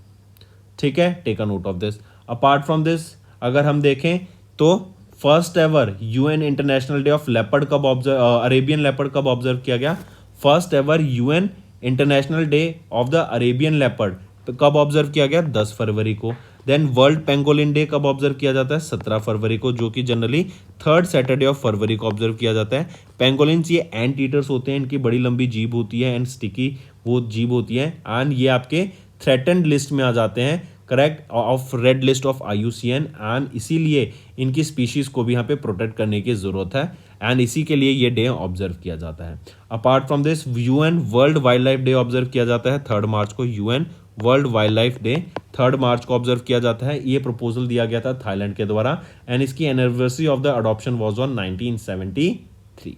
ठीक है, take a note of this. Apart from this, अगर हम देखें तो first ever UN international day of leopard कब ऑब्जर्व, अरेबियन लेपर्ड कब ऑब्जर्व किया गया? First ever UN international day of the Arabian leopard कब ऑब्जर्व किया गया? 10 फरवरी को। देन वर्ल्ड पेंगोलिन डे कब ऑब्जर्व किया जाता है? 17 फरवरी को, जो कि generally third Saturday of February को ऑब्जर्व किया जाता है। पेंगोलिन्स ये एंट ईटर्स होते हैं, इनकी बड़ी लंबी जीभ होती है एंड स्टिकी वो जीभ होती है, एंड ये आपके थ्रेटन्ड लिस्ट में आ जाते हैं, correct, of red list of IUCN, and इसीलिए इनकी स्पीशीज को भी यहाँ पे प्रोटेक्ट करने की जरूरत है, एंड इसी के लिए ये डे ऑब्जर्व किया जाता है। Apart from this, UN world wild life day observe किया जाता है 3 मार्च को। UN world wild life day 3 मार्च को ऑब्जर्व किया जाता है। ये प्रपोजल दिया गया था थाईलैंड के द्वारा, एंड इसकी anniversary of the adoption was on 1973।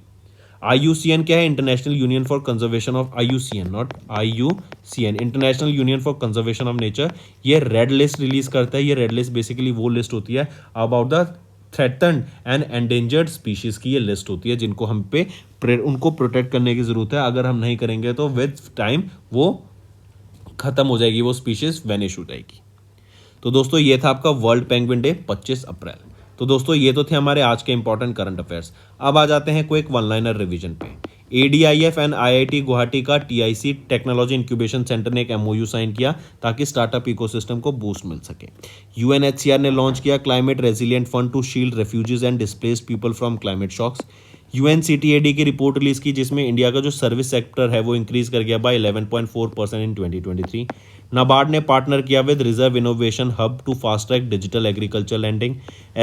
IUCN क्या है? International union for conservation of, IUCN not IUCN, international union for conservation of nature. ये रेड लिस्ट रिलीज करता है। ये रेड लिस्ट बेसिकली वो लिस्ट होती है about the threatened and endangered species की ये लिस्ट होती है, जिनको हम पे उनको प्रोटेक्ट करने की जरूरत है। अगर हम नहीं करेंगे तो विद टाइम वो खत्म हो जाएगी, वो स्पीशीज वेनिश हो जाएगी। तो दोस्तों ये था आपका वर्ल्ड पेंगुइन डे 25 अप्रैल। तो दोस्तों ये तो थे हमारे आज के इंपॉर्टेंट करंट अफेयर्स। अब आ जाते हैं क्विक वन लाइनर रिवीजन पे। ADIF एंड IIT गुवाहाटी का TIC टेक्नोलॉजी इंक्यूबेशन सेंटर ने एक MOU साइन किया ताकि स्टार्टअप इकोसिस्टम को बूस्ट मिल सके। UNHCR ने लॉन्च किया climate resilient fund to shield refugees and displaced people from climate shocks. UNCTAD की रिपोर्ट रिलीज की, जिसमें इंडिया का जो सर्विस सेक्टर है वो इंक्रीज कर गया बाय 11.4% इन 2023। नाबार्ड ने पार्टनर किया with reserve innovation hub to fast track digital agriculture landing.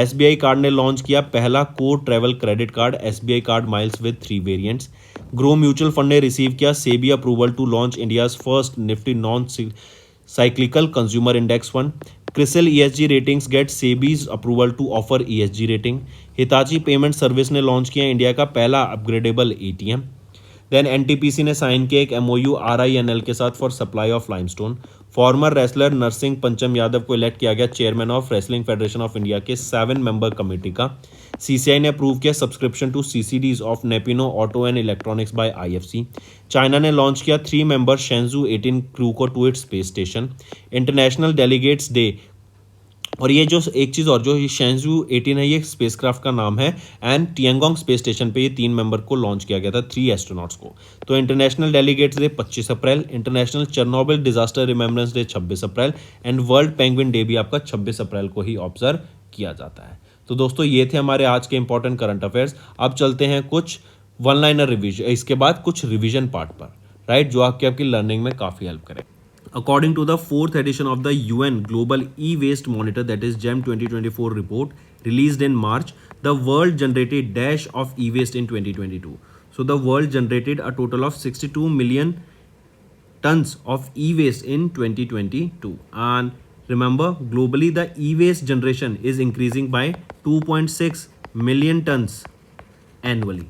SBI card ने लॉन्च किया पहला core travel credit card SBI card miles with 3 variants. Groww mutual fund ने रिसीव किया SEBI approval to launch India's first Nifty non cyclical consumer index fund. CRISIL ESG ratings get SEBI's approval to offer ESG rating. Hitachi payment service ने launch किया India का पहला upgradeable ATM। Then NTPC ने sign किया एक MOU RINL के साथ for supply of limestone. Former wrestler Narsingh Pancham Yadav को इलेक्ट किया गया chairman of wrestling federation of India के 7 मेंबर कमेटी का। CCI ने अप्रूव किया subscription to CCDs of Napino auto and electronics by IFC। China ने लॉन्च किया 3 मेंबर शेंजू 18 क्रू को to its space station. International delegates day, और ये जो एक चीज़ और, जो शेंजू 18 है ये स्पेसक्राफ्ट का नाम है, एंड टियांगोंग स्पेस स्टेशन पे ये 3 मेंबर को लॉन्च किया गया था, 3 एस्ट्रोनॉट्स को। तो international delegates day 25 April, international Chernobyl disaster remembrance day 26 April, and world penguin day भी आपका 26 अप्रैल को ही ऑब्जर्व किया जाता है। तो दोस्तों ये थे हमारे आज के इंपॉर्टेंट करंट अफेयर्स। अब चलते हैं कुछ वन लाइनर रिविजन, इसके बाद कुछ रिविजन पार्ट पर, राइट, जो आपकी लर्निंग में काफ़ी हेल्प करे। According to the 4th edition of the UN Global E-Waste Monitor, that is GEM 2024 report released in March, the world generated dash of e-waste in 2022. So the world generated a total of 62 million tons of e-waste in 2022. And remember, globally the e-waste generation is increasing by 2.6 million tons annually.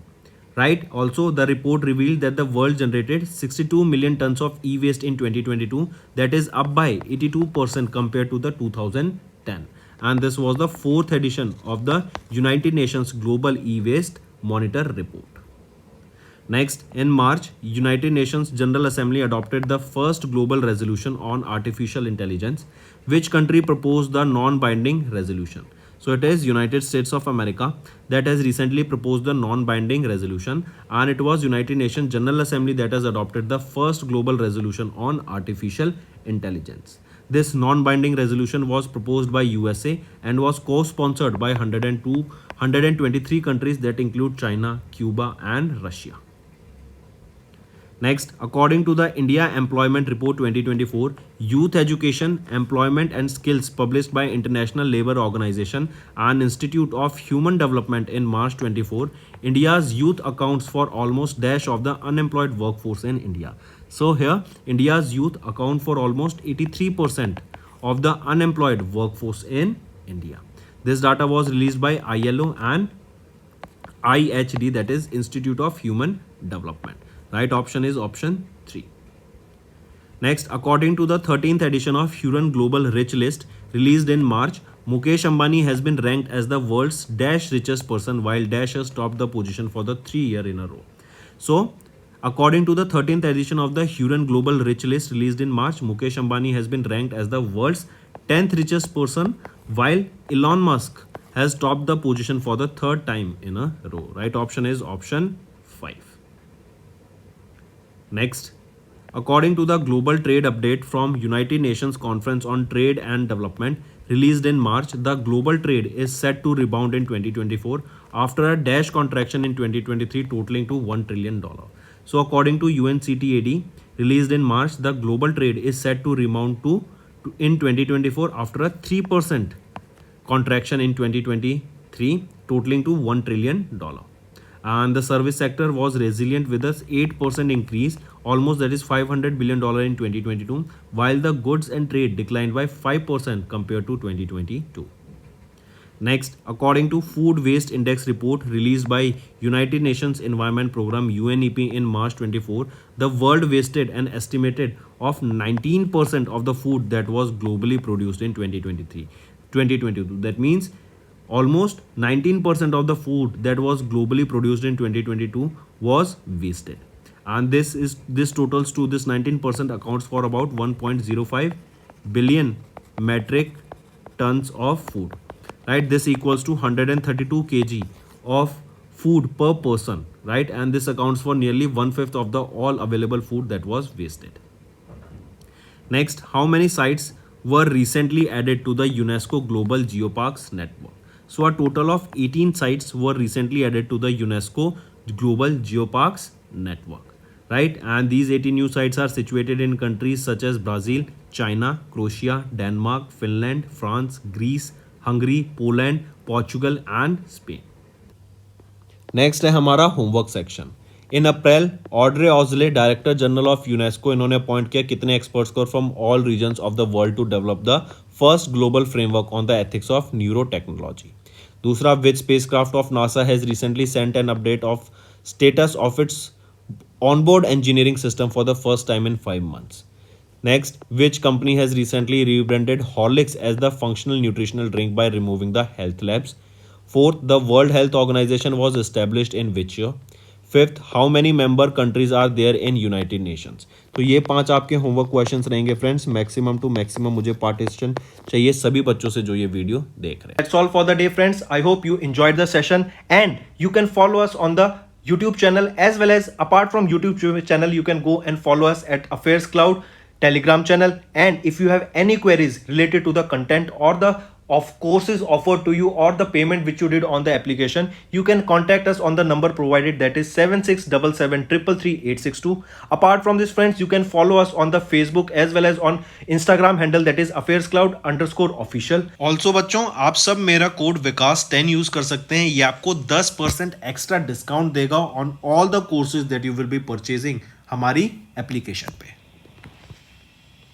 Right. Also, the report revealed that the world generated 62 million tons of e-waste in 2022. That is up by 82% compared to the 2010. And this was the 4th edition of the United Nations Global E-Waste Monitor report. Next, in March, United Nations General Assembly adopted the first global resolution on artificial intelligence. Which country proposed the non-binding resolution? So it is United States of America that has recently proposed the non-binding resolution, and it was United Nations General Assembly that has adopted the first global resolution on artificial intelligence. This non-binding resolution was proposed by USA and was co-sponsored by 123 countries that include China, Cuba and Russia. Next, according to the India Employment Report 2024, Youth Education, Employment and Skills published by International Labour Organization and Institute of Human Development in March 24, India's youth accounts for almost dash of the unemployed workforce in India. So here, India's youth account for almost 83% of the unemployed workforce in India. This data was released by ILO and IHD, that is Institute of Human Development. Right option is option 3. Next, according to the 13th edition of Hurun Global Rich List released in March, Mukesh Ambani has been ranked as the world's dash richest person, while Dash has topped the position for the 3 year in a row. So, according to the 13th edition of the Hurun Global Rich List released in March, Mukesh Ambani has been ranked as the world's 10th richest person, while Elon Musk has topped the position for the 3rd time in a row. Right option is option 5. Next, according to the Global Trade Update from United Nations Conference on Trade and Development released in March, the global trade is set to rebound in 2024 after a dash contraction in 2023 totaling to $1 trillion. So according to UNCTAD released in March, the global trade is set to rebound in 2024 after a 3% contraction in 2023 totaling to $1 trillion. And the service sector was resilient with a 8% increase, almost, that is $500 billion in 2022, while the goods and trade declined by 5% compared to 2022. Next, according to Food Waste Index report released by United Nations Environment Program UNEP in March 24, the world wasted an estimated of 19% of the food that was globally produced in 2022. That means almost 19% of the food that was globally produced in 2022 was wasted, and this 19% accounts for about 1.05 billion metric tons of food, right? This equals to 132 kg of food per person, right? And this accounts for nearly 1/5 of the all available food that was wasted. Next, how many sites were recently added to the UNESCO Global Geoparks network? So a total of 18 sites were recently added to the UNESCO Global Geoparks network, right? And these 18 new sites are situated in countries such as Brazil, China, Croatia, Denmark, Finland, France, Greece, Hungary, Poland, Portugal and Spain. Next है हमारा homework section. In April Audrey Azoulay director general of UNESCO इन्होंने appoint किया कितने experts को from all regions of the world to develop the first global framework on the ethics of neuro technology. दूसरा, which spacecraft of NASA has recently sent an update of status of its onboard engineering system for the first time in 5 months. Next, which company has recently rebranded Horlicks as the functional nutritional drink by removing the health labs? Fourth, the World Health Organization was established in which year? Fifth, how many member countries are there in United Nations? तो ये 5 आपके homework questions रहेंगे friends. Maximum to maximum मुझे participation चाहिए सभी बच्चों से जो ये वीडियो देख रहे हैं. That's all for the day friends. I hope you enjoyed the session and you can follow us on the YouTube channel as well as apart from YouTube channel you can go and follow us at Affairs Cloud Telegram channel. And if you have any queries related to the content or the of courses offered to you or the payment which you did on the application, you can contact us on the number provided, that is 7677333862. Apart from this friends, you can follow us on the Facebook as well as on Instagram handle, that is affairscloud_official. Also बच्चों, आप सब मेरा code विकास 10 use कर सकते हैं. ये आपको 10% extra discount देगा on all the courses that you will be purchasing हमारी एप्लीकेशन पे.